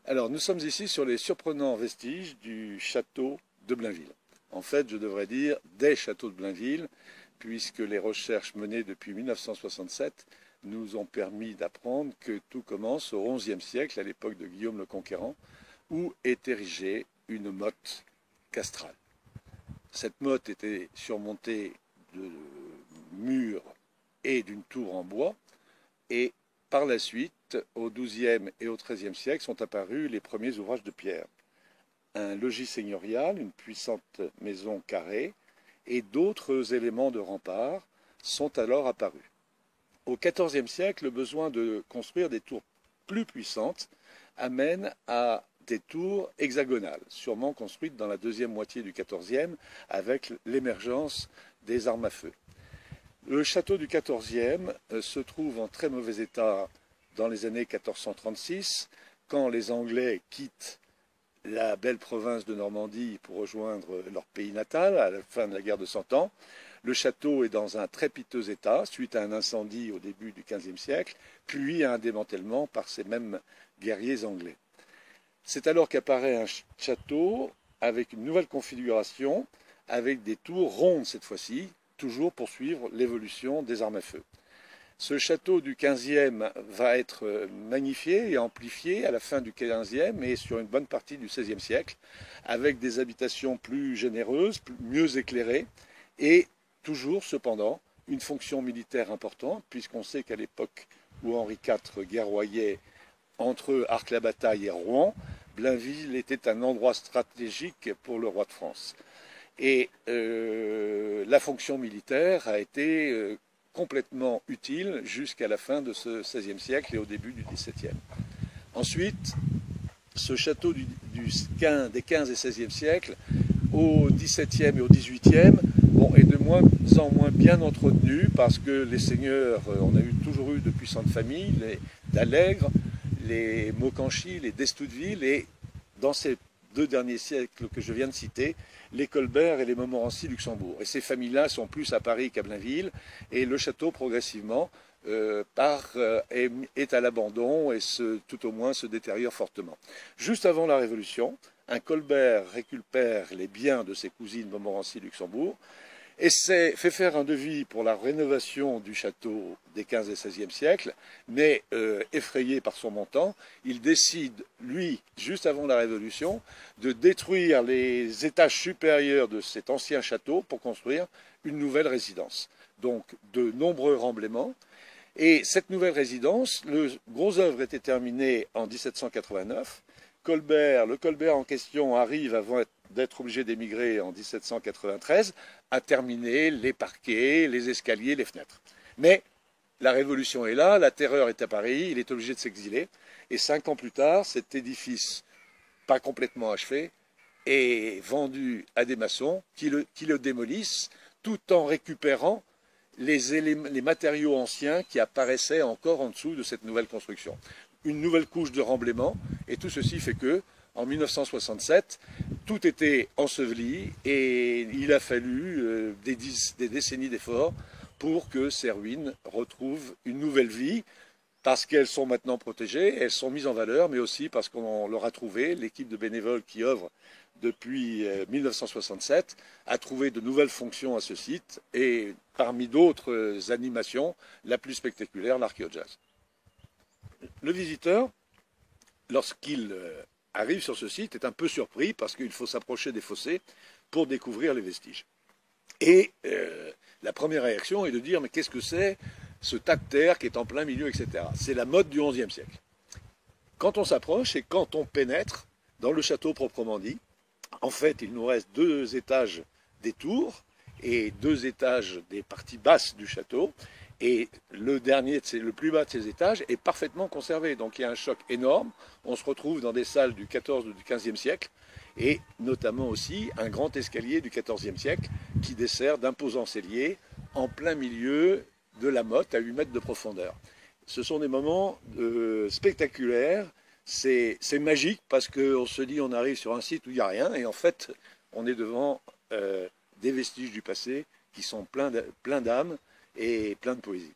Alors, nous sommes ici sur les surprenants vestiges du château de Blainville. En fait, je devrais dire des châteaux de Blainville, puisque les recherches menées depuis 1967 nous ont permis d'apprendre que tout commence au XIe siècle, à l'époque de Guillaume le Conquérant, où est érigée une motte castrale. Cette motte était surmontée de murs et d'une tour en bois, et par la suite, au XIIe et au XIIIe siècle, sont apparus les premiers ouvrages de pierre. Un logis seigneurial, une puissante maison carrée, et d'autres éléments de rempart sont alors apparus. Au XIVe siècle, le besoin de construire des tours plus puissantes amène à des tours hexagonales, sûrement construites dans la deuxième moitié du XIVe avec l'émergence des armes à feu. Le château du XIVe se trouve en très mauvais état dans les années 1436, quand les Anglais quittent la belle province de Normandie pour rejoindre leur pays natal à la fin de la guerre de Cent Ans. Le château est dans un très piteux état suite à un incendie au début du XVe siècle, puis à un démantèlement par ces mêmes guerriers anglais. C'est alors qu'apparaît un château avec une nouvelle configuration, avec des tours rondes cette fois-ci, toujours pour suivre l'évolution des armes à feu. Ce château du XVe va être magnifié et amplifié à la fin du XVe et sur une bonne partie du XVIe siècle, avec des habitations plus généreuses, mieux éclairées, et toujours cependant une fonction militaire importante, puisqu'on sait qu'à l'époque où Henri IV guerroyait entre Arques-la-Bataille et Rouen, Blainville était un endroit stratégique pour le roi de France. Et la fonction militaire a été complètement utile jusqu'à la fin de ce XVIe siècle et au début du XVIIe. Ensuite, ce château des XV et XVIe siècles, au XVIIe et au XVIIIe, est de moins en moins bien entretenu parce que les seigneurs, on a toujours eu de puissantes familles, les d'Allègre, les Maucanchy, les d'Estouteville, et dans ces deux derniers siècles que je viens de citer, les Colbert et les Montmorency-Luxembourg. Et ces familles-là sont plus à Paris qu'à Blainville, et le château, progressivement, est à l'abandon et tout au moins se détériore fortement. Juste avant la Révolution, un Colbert récupère les biens de ses cousines Montmorency-Luxembourg, fait faire un devis pour la rénovation du château des XV et XVIe siècles, mais effrayé par son montant, il décide, lui, juste avant la Révolution, de détruire les étages supérieurs de cet ancien château pour construire une nouvelle résidence. Donc de nombreux remblaiements. Et cette nouvelle résidence, le gros œuvre était terminé en 1789. Le Colbert en question arrive avant d'être obligé d'émigrer en 1793, à terminer les parquets, les escaliers, les fenêtres. Mais la Révolution est là, la terreur est à Paris, il est obligé de s'exiler. Et 5 ans plus tard, cet édifice, pas complètement achevé, est vendu à des maçons qui le démolissent tout en récupérant les matériaux anciens qui apparaissaient encore en dessous de cette nouvelle construction. Une nouvelle couche de remblaiement, et tout ceci fait que, en 1967, tout était enseveli et il a fallu des décennies d'efforts pour que ces ruines retrouvent une nouvelle vie, parce qu'elles sont maintenant protégées, elles sont mises en valeur, mais aussi parce qu'on leur a trouvé, l'équipe de bénévoles qui œuvre depuis 1967, a trouvé de nouvelles fonctions à ce site, et parmi d'autres animations, la plus spectaculaire, l'archéojazz. Le visiteur, lorsqu'il arrive sur ce site, est un peu surpris parce qu'il faut s'approcher des fossés pour découvrir les vestiges. Et la première réaction est de dire, mais qu'est-ce que c'est ce tas de terre qui est en plein milieu, etc. C'est la mode du XIe siècle. Quand on s'approche et quand on pénètre dans le château proprement dit, en fait, il nous reste 2 étages des tours et 2 étages des parties basses du château. Et le dernier, le plus bas de ces étages, est parfaitement conservé. Donc il y a un choc énorme. On se retrouve dans des salles du XIV ou du XVe siècle, et notamment aussi un grand escalier du XIVe siècle qui dessert d'imposants celliers en plein milieu de la motte à 8 mètres de profondeur. Ce sont des moments spectaculaires. C'est magique parce qu'on se dit on arrive sur un site où il n'y a rien, et en fait on est devant des vestiges du passé qui sont pleins d'âme et plein de poésie.